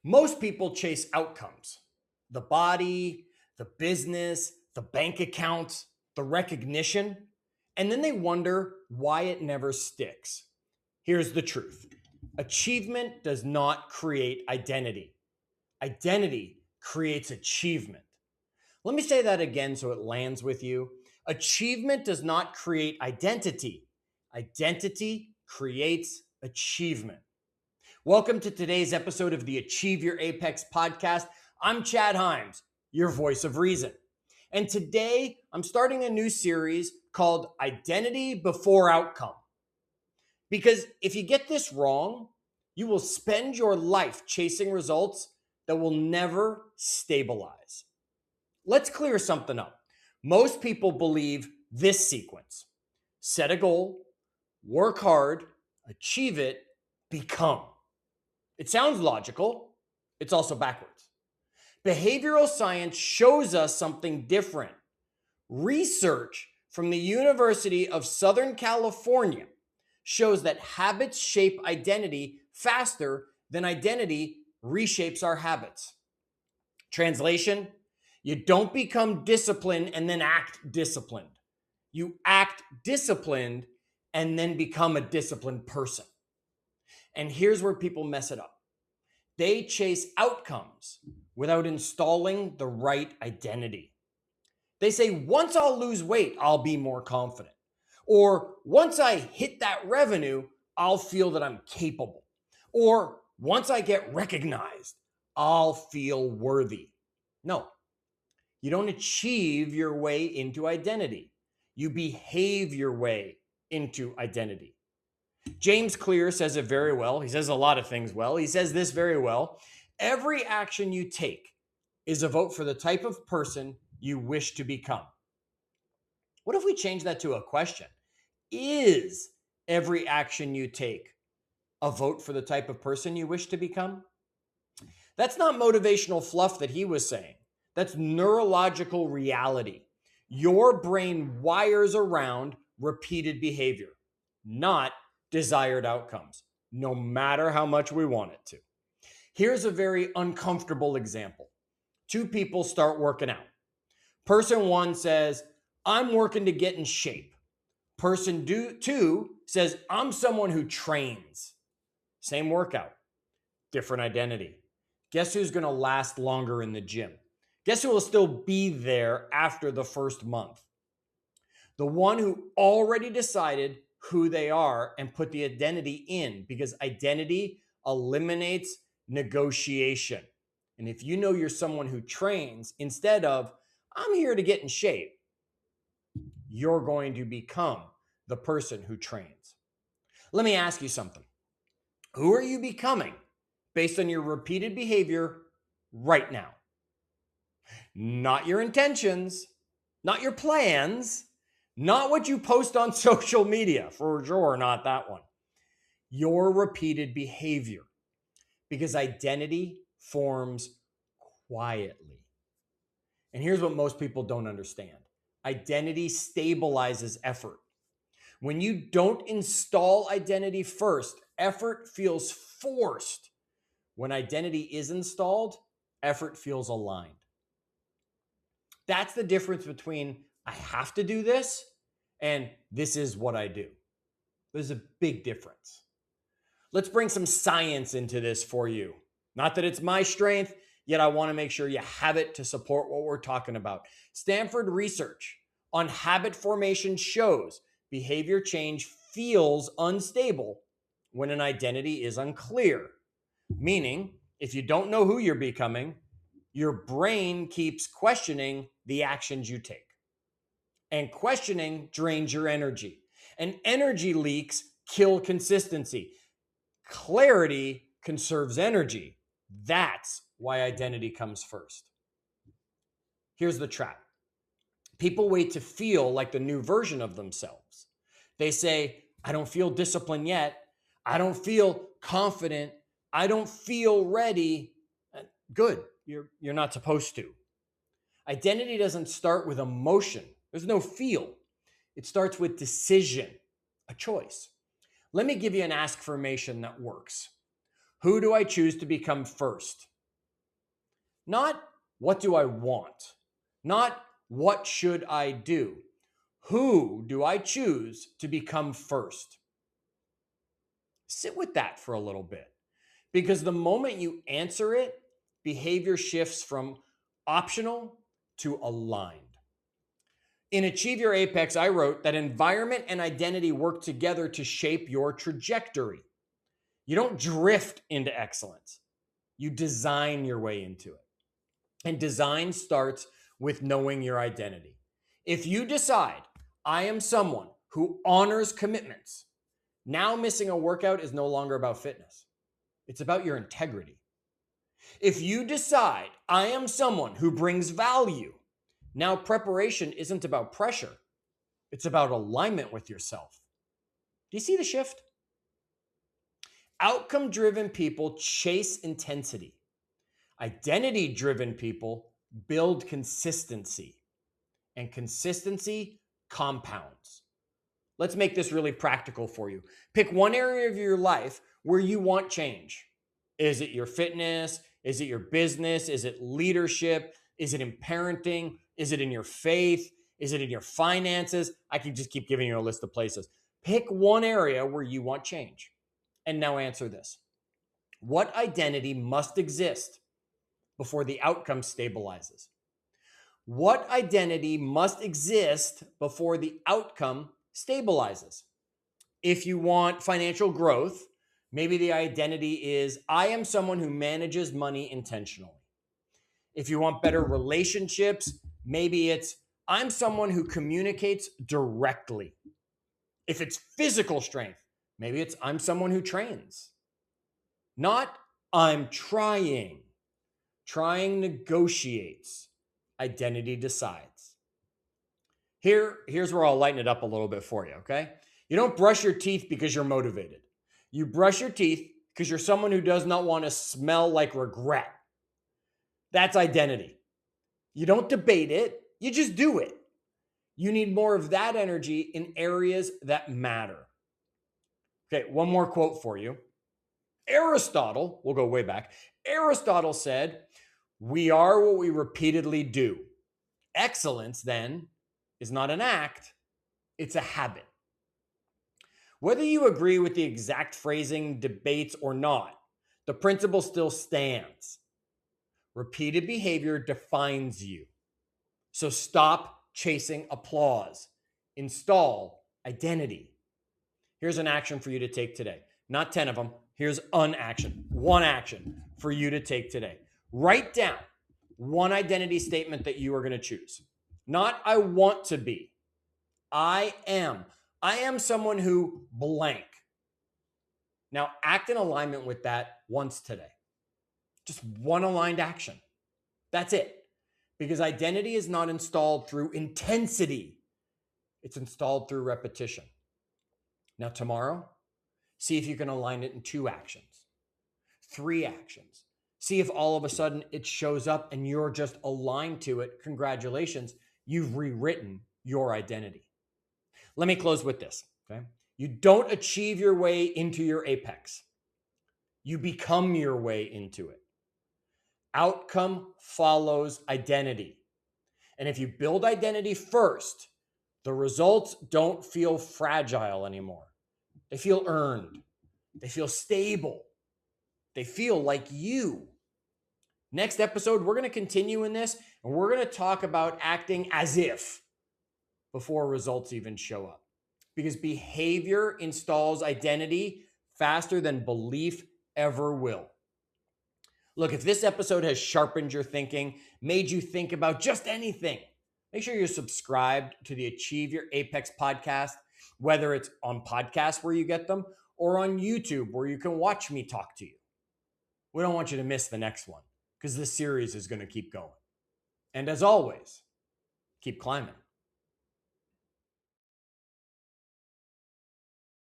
Most people chase outcomes: the body, the business, the bank account, the recognition, and then they wonder why it never sticks. Here's the truth: achievement does not create identity, identity creates achievement. Let me say that again so it lands with you. Achievement does not create identity, identity creates achievement. Welcome to today's episode of the Achieve Your Apex podcast. I'm Chad Hyams, your voice of reason. And today I'm starting a new series called Identity Before Outcome. Because if you get this wrong, you will spend your life chasing results that will never stabilize. Let's clear something up. Most people believe this sequence: set a goal, work hard, achieve it, become. It sounds logical. It's also backwards. Behavioral science shows us something different. Research from the University of Southern California shows that habits shape identity faster than identity reshapes our habits. Translation: you don't become disciplined and then act disciplined. You act disciplined and then become a disciplined person. And here's where people mess it up: they chase outcomes without installing the right identity. They say, once I'll lose weight, I'll be more confident. Or once I hit that revenue, I'll feel that I'm capable. Or once I get recognized, I'll feel worthy. No, you don't achieve your way into identity. You behave your way into identity. James Clear says it very well. He says a lot of things well. He says this very well: every action you take is a vote for the type of person you wish to become. What if we change that to a question? Is every action you take a vote for the type of person you wish to become? That's not motivational fluff that he was saying. That's neurological reality. Your brain wires around repeated behavior, not desired outcomes, no matter how much we want it to. Here's a very uncomfortable example. Two people start working out. Person one says, I'm working to get in shape. Person two says, I'm someone who trains. Same workout, different identity. Guess who's going to last longer in the gym? Guess who will still be there after the first month? The one who already decided who they are and put the identity in, because identity eliminates negotiation. And if you know you're someone who trains instead of, I'm here to get in shape, you're going to become the person who trains. Let me ask you something. Who are you becoming based on your repeated behavior right now? Not your intentions, not your plans, not what you post on social media, for sure, not that one. Your repeated behavior, because identity forms quietly. And here's what most people don't understand: identity stabilizes effort. When you don't install identity first, effort feels forced. When identity is installed, effort feels aligned. That's the difference between I have to do this and this is what I do. There's a big difference. Let's bring some science into this for you. Not that it's my strength, yet I want to make sure you have it to support what we're talking about. Stanford research on habit formation shows behavior change feels unstable when an identity is unclear. Meaning, if you don't know who you're becoming, your brain keeps questioning the actions you take. And questioning drains your energy. And energy leaks kill consistency. Clarity conserves energy. That's why identity comes first. Here's the trap. People wait to feel like the new version of themselves. They say, I don't feel disciplined yet. I don't feel confident. I don't feel ready. Good. You're not supposed to. Identity doesn't start with emotion. There's no feel. It starts with decision, a choice. Let me give you an ask-formation that works. Who do I choose to become first? Not what do I want? Not what should I do? Who do I choose to become first? Sit with that for a little bit, because the moment you answer it, behavior shifts from optional to aligned. In Achieve Your Apex, I wrote that environment and identity work together to shape your trajectory. You don't drift into excellence. You design your way into it. And design starts with knowing your identity. If you decide, I am someone who honors commitments, now missing a workout is no longer about fitness. It's about your integrity. If you decide, I am someone who brings value, now preparation isn't about pressure. It's about alignment with yourself. Do you see the shift? Outcome-driven people chase intensity. Identity-driven people build consistency. And consistency compounds. Let's make this really practical for you. Pick one area of your life where you want change. Is it your fitness? Is it your business? Is it leadership? Is it in parenting? Is it in your faith? Is it in your finances? I can just keep giving you a list of places. Pick one area where you want change. And now answer this. What identity must exist before the outcome stabilizes? What identity must exist before the outcome stabilizes? If you want financial growth, maybe the identity is, I am someone who manages money intentionally. If you want better relationships, maybe it's, I'm someone who communicates directly. If it's physical strength, maybe it's, I'm someone who trains. Not, I'm trying. Trying negotiates. Identity decides. Here's where I'll lighten it up a little bit for you, okay? You don't brush your teeth because you're motivated. You brush your teeth because you're someone who does not want to smell like regret. That's identity. You don't debate it, you just do it. You need more of that energy in areas that matter. Okay, one more quote for you. Aristotle, we'll go way back. Aristotle said, we are what we repeatedly do. Excellence, then, is not an act, it's a habit. Whether you agree with the exact phrasing, debates, or not, the principle still stands. Repeated behavior defines you. So stop chasing applause. Install identity. Here's an action for you to take today. Not 10 of them. Here's one action for you to take today. Write down one identity statement that you are going to choose. Not I want to be. I am. I am someone who blank. Now act in alignment with that once today. Just one aligned action. That's it. Because identity is not installed through intensity. It's installed through repetition. Now tomorrow, see if you can align it in 2 actions, 3 actions. See if all of a sudden it shows up and you're just aligned to it. Congratulations, you've rewritten your identity. Let me close with this, okay? You don't achieve your way into your apex. You become your way into it. Outcome follows identity. And if you build identity first, the results don't feel fragile anymore. They feel earned. They feel stable. They feel like you. Next episode, we're going to continue in this, and we're going to talk about acting as if before results even show up. Because behavior installs identity faster than belief ever will. Look, if this episode has sharpened your thinking, made you think about just anything, make sure you're subscribed to the Achieve Your Apex podcast, whether it's on podcasts where you get them or on YouTube where you can watch me talk to you. We don't want you to miss the next one because this series is going to keep going. And as always, keep climbing.